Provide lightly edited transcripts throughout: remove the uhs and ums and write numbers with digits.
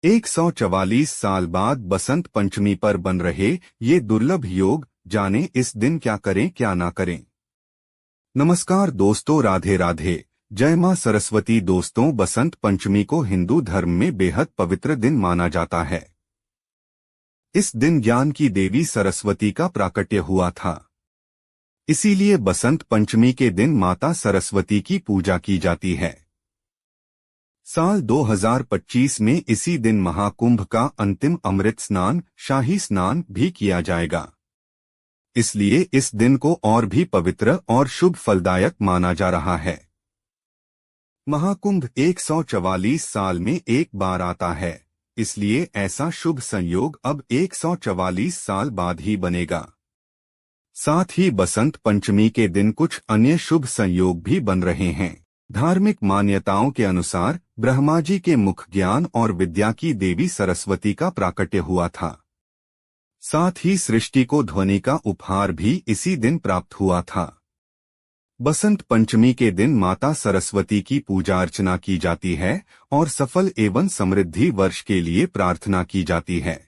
144 साल बाद बसंत पंचमी पर बन रहे ये दुर्लभ योग, जाने इस दिन क्या करें क्या ना करें। नमस्कार दोस्तों, राधे राधे, जय मां सरस्वती। दोस्तों, बसंत पंचमी को हिंदू धर्म में बेहद पवित्र दिन माना जाता है। इस दिन ज्ञान की देवी सरस्वती का प्राकट्य हुआ था। इसीलिए बसंत पंचमी के दिन माता सरस्वती की पूजा की जाती है। साल 2025 में इसी दिन महाकुंभ का अंतिम अमृत स्नान, शाही स्नान भी किया जाएगा। इसलिए इस दिन को और भी पवित्र और शुभ फलदायक माना जा रहा है। महाकुंभ 144 साल में एक बार आता है, इसलिए ऐसा शुभ संयोग अब 144 साल बाद ही बनेगा। साथ ही बसंत पंचमी के दिन कुछ अन्य शुभ संयोग भी बन रहे हैं। धार्मिक मान्यताओं के अनुसार ब्रह्मा जी के मुख ज्ञान और विद्या की देवी सरस्वती का प्राकट्य हुआ था। साथ ही सृष्टि को ध्वनि का उपहार भी इसी दिन प्राप्त हुआ था। बसंत पंचमी के दिन माता सरस्वती की पूजा अर्चना की जाती है और सफल एवं समृद्धि वर्ष के लिए प्रार्थना की जाती है।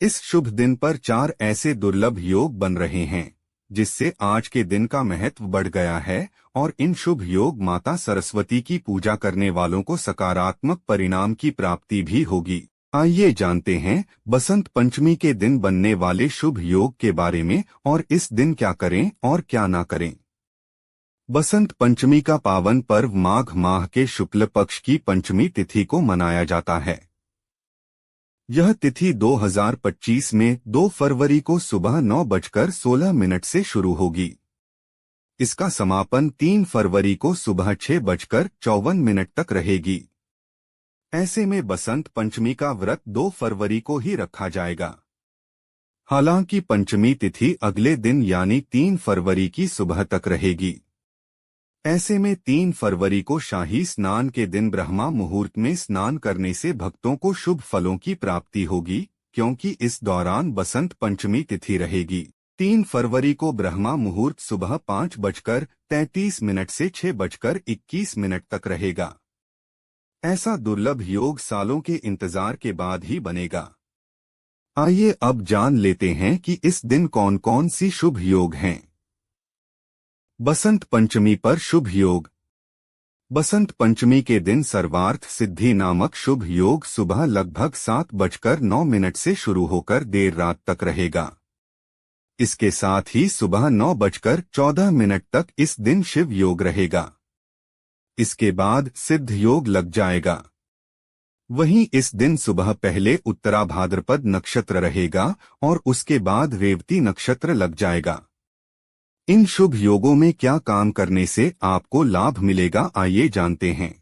इस शुभ दिन पर 4 ऐसे दुर्लभ योग बन रहे हैं, जिससे आज के दिन का महत्व बढ़ गया है और इन शुभ योग माता सरस्वती की पूजा करने वालों को सकारात्मक परिणाम की प्राप्ति भी होगी। आइए जानते हैं बसंत पंचमी के दिन बनने वाले शुभ योग के बारे में और इस दिन क्या करें और क्या ना करें। बसंत पंचमी का पावन पर्व माघ माह के शुक्ल पक्ष की पंचमी तिथि को मनाया जाता है। यह तिथि 2025 में 2 फरवरी को सुबह 9:16 से शुरू होगी। इसका समापन 3 फरवरी को सुबह 6:54 तक रहेगी। ऐसे में बसंत पंचमी का व्रत 2 फरवरी को ही रखा जाएगा। हालांकि पंचमी तिथि अगले दिन यानी 3 फरवरी की सुबह तक रहेगी। ऐसे में 3 फरवरी को शाही स्नान के दिन ब्रह्मा मुहूर्त में स्नान करने से भक्तों को शुभ फलों की प्राप्ति होगी, क्योंकि इस दौरान बसंत पंचमी तिथि रहेगी। 3 फरवरी को ब्रह्मा मुहूर्त सुबह 5:33 से 6:21 तक रहेगा। ऐसा दुर्लभ योग सालों के इंतजार के बाद ही बनेगा। आइए अब जान लेते हैं कि इस दिन कौन कौन सी शुभ योग हैं। बसंत पंचमी पर शुभ योग। बसंत पंचमी के दिन सर्वार्थ सिद्धि नामक शुभ योग सुबह लगभग 7:09 से शुरू होकर देर रात तक रहेगा। इसके साथ ही सुबह 9:14 तक इस दिन शिव योग रहेगा। इसके बाद सिद्ध योग लग जाएगा। वहीं इस दिन सुबह पहले उत्तरा भाद्रपद नक्षत्र रहेगा और उसके बाद रेवती नक्षत्र लग जाएगा। इन शुभ योगों में क्या काम करने से आपको लाभ मिलेगा, आइए जानते हैं।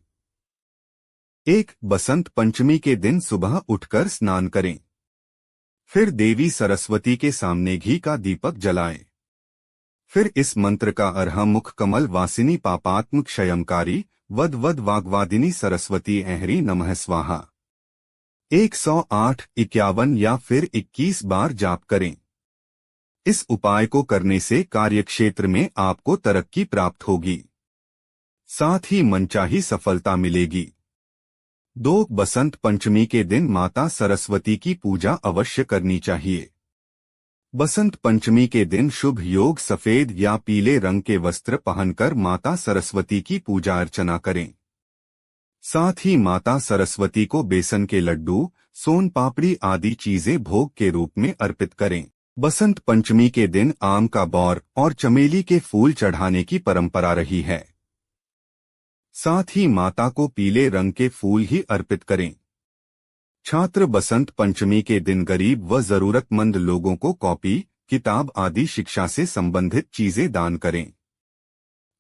1. बसंत पंचमी के दिन सुबह उठकर स्नान करें। फिर देवी सरस्वती के सामने घी का दीपक जलाएं। फिर इस मंत्र का अर्ह मुख कमल वासिनी पापात्म क्षयमकारी वद वद वाग्वादिनी सरस्वती ऐहरी नमः स्वाहा 108, 51 या फिर 21 बार जाप करें। इस उपाय को करने से कार्यक्षेत्र में आपको तरक्की प्राप्त होगी, साथ ही मनचाही सफलता मिलेगी। 2. बसंत पंचमी के दिन माता सरस्वती की पूजा अवश्य करनी चाहिए। बसंत पंचमी के दिन शुभ योग सफेद या पीले रंग के वस्त्र पहनकर माता सरस्वती की पूजा अर्चना करें। साथ ही माता सरस्वती को बेसन के लड्डू, सोन पापड़ी आदि चीजें भोग के रूप में अर्पित करें। बसंत पंचमी के दिन आम का बौर और चमेली के फूल चढ़ाने की परंपरा रही है। साथ ही माता को पीले रंग के फूल ही अर्पित करें। छात्र बसंत पंचमी के दिन गरीब व जरूरतमंद लोगों को कॉपी, किताब आदि शिक्षा से संबंधित चीजें दान करें।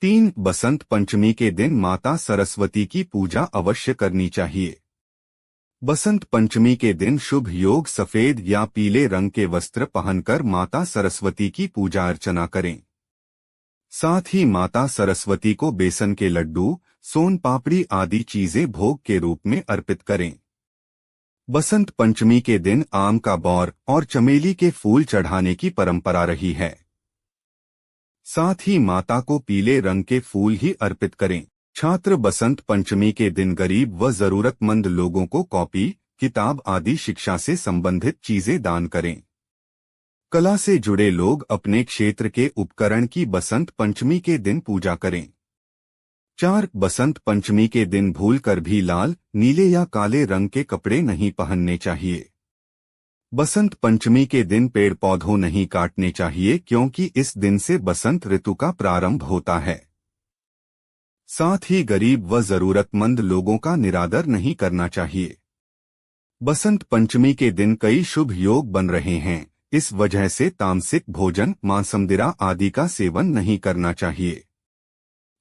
3. बसंत पंचमी के दिन माता सरस्वती की पूजा अवश्य करनी चाहिए। बसंत पंचमी के दिन शुभ योग सफेद या पीले रंग के वस्त्र पहनकर माता सरस्वती की पूजा अर्चना करें। साथ ही माता सरस्वती को बेसन के लड्डू, सोन पापड़ी आदि चीजें भोग के रूप में अर्पित करें। बसंत पंचमी के दिन आम का बौर और चमेली के फूल चढ़ाने की परंपरा रही है। साथ ही माता को पीले रंग के फूल ही अर्पित करें। छात्र बसंत पंचमी के दिन गरीब व जरूरतमंद लोगों को कॉपी, किताब आदि शिक्षा से संबंधित चीजें दान करें। कला से जुड़े लोग अपने क्षेत्र के उपकरण की बसंत पंचमी के दिन पूजा करें। 4. बसंत पंचमी के दिन भूलकर भी लाल, नीले या काले रंग के कपड़े नहीं पहनने चाहिए। बसंत पंचमी के दिन पेड़ पौधों नहीं काटने चाहिए क्योंकि इस दिन से बसंत ऋतु का प्रारंभ होता है। साथ ही गरीब व जरूरतमंद लोगों का निरादर नहीं करना चाहिए। बसंत पंचमी के दिन कई शुभ योग बन रहे हैं, इस वजह से तामसिक भोजन, मांसमदिरा आदि का सेवन नहीं करना चाहिए।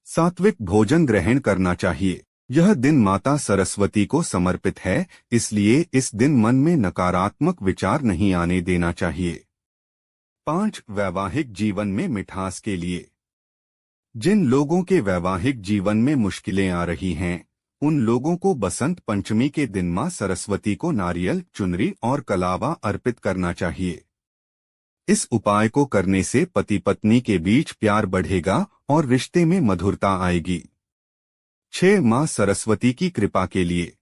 सात्विक भोजन ग्रहण करना चाहिए। यह दिन माता सरस्वती को समर्पित है, इसलिए इस दिन मन में नकारात्मक विचार नहीं आने देना चाहिए। 5. वैवाहिक जीवन में मिठास के लिए। जिन लोगों के वैवाहिक जीवन में मुश्किलें आ रही हैं, उन लोगों को बसंत पंचमी के दिन मां सरस्वती को नारियल, चुनरी और कलावा अर्पित करना चाहिए। इस उपाय को करने से पति पत्नी के बीच प्यार बढ़ेगा और रिश्ते में मधुरता आएगी। 6. मां सरस्वती की कृपा के लिए।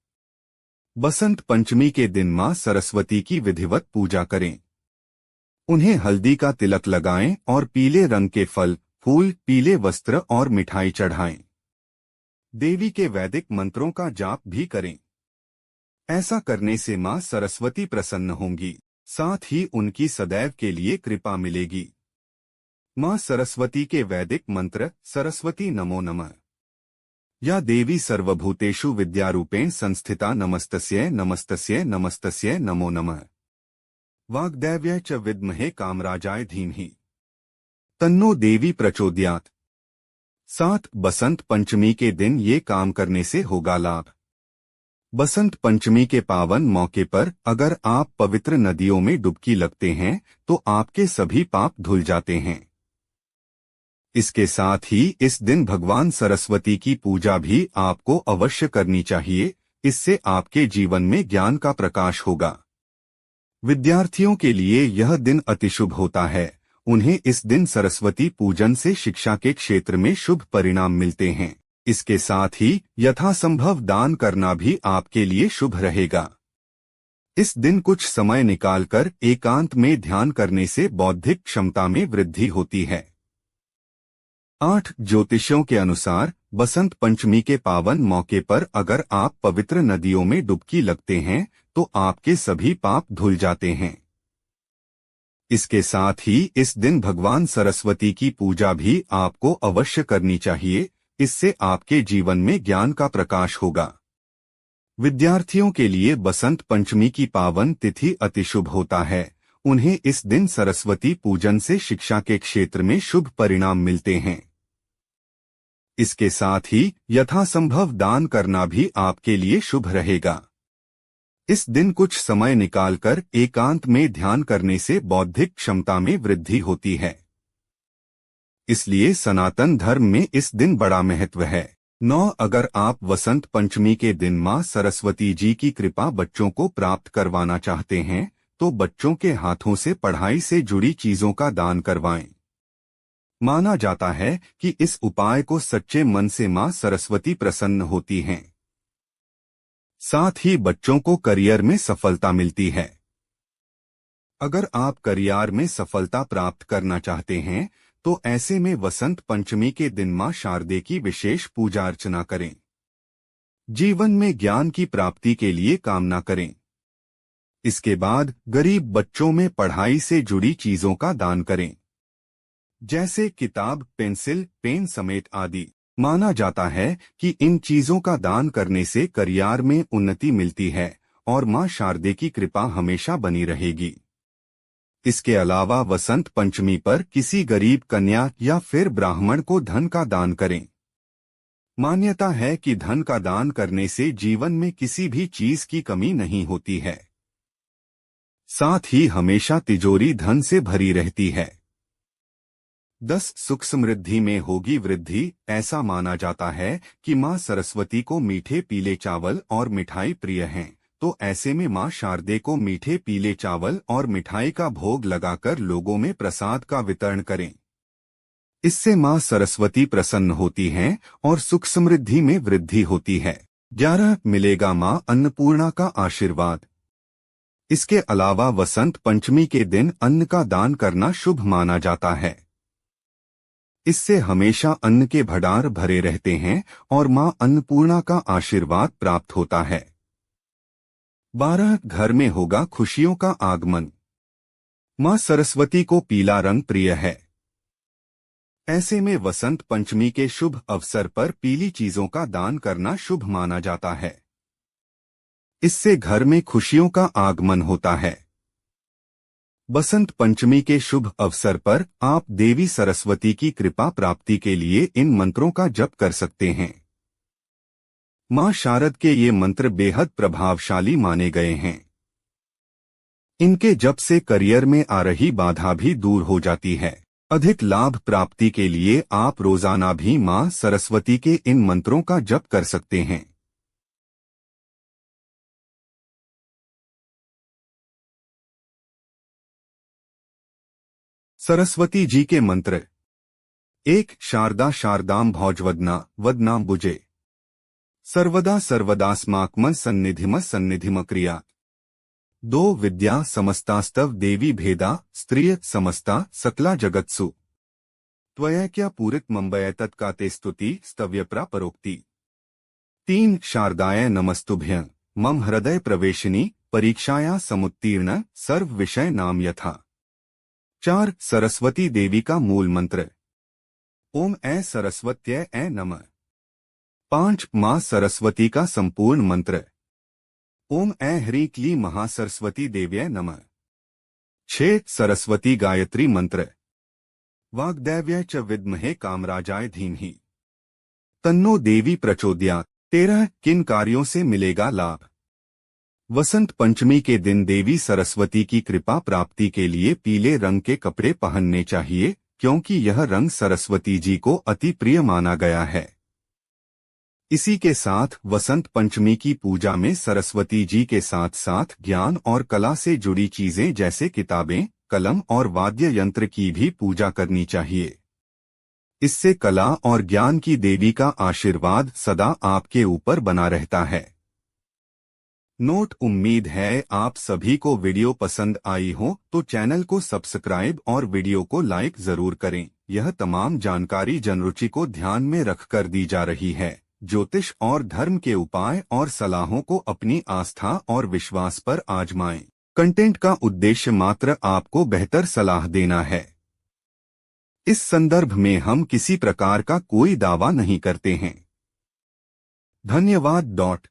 बसंत पंचमी के दिन मां सरस्वती की विधिवत पूजा करें। उन्हें हल्दी का तिलक लगाएं और पीले रंग के फल, फूल, पीले वस्त्र और मिठाई चढ़ाएं। देवी के वैदिक मंत्रों का जाप भी करें। ऐसा करने से मां सरस्वती प्रसन्न होंगी, साथ ही उनकी सदैव के लिए कृपा मिलेगी। मां सरस्वती के वैदिक मंत्र: सरस्वती नमो नमः, या देवी सर्वभूतेषु विद्यारूपेण संस्थिता नमस्तस्यै नमस्तस्यै नमस्तस्यै नमो नमः, वाग्देव्यै च विद्महे कामराजाय धीमहि, तन्नो देवी प्रचोदयात्। 7. बसंत पंचमी के दिन ये काम करने से होगा लाभ। बसंत पंचमी के पावन मौके पर अगर आप पवित्र नदियों में डुबकी लगते हैं तो आपके सभी पाप धुल जाते हैं। इसके साथ ही इस दिन भगवान सरस्वती की पूजा भी आपको अवश्य करनी चाहिए, इससे आपके जीवन में ज्ञान का प्रकाश होगा। विद्यार्थियों के लिए यह दिन अतिशुभ होता है, उन्हें इस दिन सरस्वती पूजन से शिक्षा के क्षेत्र में शुभ परिणाम मिलते हैं। इसके साथ ही यथासंभव दान करना भी आपके लिए शुभ रहेगा। इस दिन कुछ समय निकालकर एकांत में ध्यान करने से बौद्धिक क्षमता में वृद्धि होती है। 8. ज्योतिषियों के अनुसार बसंत पंचमी के पावन मौके पर अगर आप पवित्र नदियों में डुबकी लगते हैं तो आपके सभी पाप धुल जाते हैं। इसके साथ ही इस दिन भगवान सरस्वती की पूजा भी आपको अवश्य करनी चाहिए, इससे आपके जीवन में ज्ञान का प्रकाश होगा। विद्यार्थियों के लिए बसंत पंचमी की पावन तिथि अतिशुभ होता है, उन्हें इस दिन सरस्वती पूजन से शिक्षा के क्षेत्र में शुभ परिणाम मिलते हैं। इसके साथ ही यथासंभव दान करना भी आपके लिए शुभ रहेगा। इस दिन कुछ समय निकालकर एकांत में ध्यान करने से बौद्धिक क्षमता में वृद्धि होती है, इसलिए सनातन धर्म में इस दिन बड़ा महत्व है। 9. अगर आप वसंत पंचमी के दिन मां सरस्वती जी की कृपा बच्चों को प्राप्त करवाना चाहते हैं तो बच्चों के हाथों से पढ़ाई से जुड़ी चीजों का दान करवाएं। माना जाता है कि इस उपाय को सच्चे मन से मां सरस्वती प्रसन्न होती हैं। साथ ही बच्चों को करियर में सफलता मिलती है। अगर आप करियर में सफलता प्राप्त करना चाहते हैं तो ऐसे में वसंत पंचमी के दिन मां शारदे की विशेष पूजा अर्चना करें। जीवन में ज्ञान की प्राप्ति के लिए कामना करें। इसके बाद गरीब बच्चों में पढ़ाई से जुड़ी चीजों का दान करें, जैसे किताब, पेंसिल, पेन समेत आदि। माना जाता है कि इन चीजों का दान करने से करियर में उन्नति मिलती है और मां शारदे की कृपा हमेशा बनी रहेगी। इसके अलावा वसंत पंचमी पर किसी गरीब कन्या या फिर ब्राह्मण को धन का दान करें। मान्यता है कि धन का दान करने से जीवन में किसी भी चीज की कमी नहीं होती है, साथ ही हमेशा तिजोरी धन से भरी रहती है। 10. सुख समृद्धि में होगी वृद्धि। ऐसा माना जाता है कि मां सरस्वती को मीठे पीले चावल और मिठाई प्रिय हैं, तो ऐसे में मां शारदे को मीठे पीले चावल और मिठाई का भोग लगाकर लोगों में प्रसाद का वितरण करें। इससे माँ सरस्वती प्रसन्न होती हैं और सुख समृद्धि में वृद्धि होती है। 11 मिलेगा माँ अन्नपूर्णा का आशीर्वाद। इसके अलावा वसंत पंचमी के दिन अन्न का दान करना शुभ माना जाता है। इससे हमेशा अन्न के भंडार भरे रहते हैं और माँ अन्नपूर्णा का आशीर्वाद प्राप्त होता है। 12 घर में होगा खुशियों का आगमन। माँ सरस्वती को पीला रंग प्रिय है। ऐसे में वसंत पंचमी के शुभ अवसर पर पीली चीजों का दान करना शुभ माना जाता है। इससे घर में खुशियों का आगमन होता है। बसंत पंचमी के शुभ अवसर पर आप देवी सरस्वती की कृपा प्राप्ति के लिए इन मंत्रों का जप कर सकते हैं। मां शारद के ये मंत्र बेहद प्रभावशाली माने गए हैं। इनके जप से करियर में आ रही बाधा भी दूर हो जाती है। अधिक लाभ प्राप्ति के लिए आप रोजाना भी मां सरस्वती के इन मंत्रों का जप कर सकते हैं। सरस्वती जी के मंत्र। 1 शारदा शारदाम भौजवदना वदनाम बुजे सर्वदा सर्वदास्माकम सन्निधिम सन्निधिम क्रिया। 2 विद्या समस्तास्तव देवी भेदा स्त्रिय समस्ता सकला जगत्सु त्वयैक्या पूरित मंबय तत्काते स्तुति स्तव्यप्रा परोक्ति। 3 शारदाय नमस्तुभ्यं मम हृदय प्रवेशिनी परीक्षाया समुत्तीर्ण सर्व विषय नाम यथा। 4 सरस्वती देवी का मूल मंत्र। ओम ऐ सरस्वत्यै ऐ नमः। 5 मां सरस्वती का संपूर्ण मंत्र। ओम ऐ ह्रीं क्लीं महासरस्वती देव्यै नमः। 6 सरस्वती गायत्री मंत्र। वाग्देव्यै च विद्महे कामराजाय धीमहि तन्नो देवी प्रचोदयात्। 13 किन कार्यों से मिलेगा लाभ। वसंत पंचमी के दिन देवी सरस्वती की कृपा प्राप्ति के लिए पीले रंग के कपड़े पहनने चाहिए, क्योंकि यह रंग सरस्वती जी को अति प्रिय माना गया है। इसी के साथ वसंत पंचमी की पूजा में सरस्वती जी के साथ साथ ज्ञान और कला से जुड़ी चीजें जैसे किताबें, कलम और वाद्य यंत्र की भी पूजा करनी चाहिए। इससे कला और ज्ञान की देवी का आशीर्वाद सदा आपके ऊपर बना रहता है। नोट। उम्मीद है आप सभी को वीडियो पसंद आई हो तो चैनल को सब्सक्राइब और वीडियो को लाइक जरूर करें। यह तमाम जानकारी जनरुचि को ध्यान में रखकर दी जा रही है। ज्योतिष और धर्म के उपाय और सलाहों को अपनी आस्था और विश्वास पर आजमाएं। कंटेंट का उद्देश्य मात्र आपको बेहतर सलाह देना है। इस संदर्भ में हम किसी प्रकार का कोई दावा नहीं करते हैं। धन्यवाद।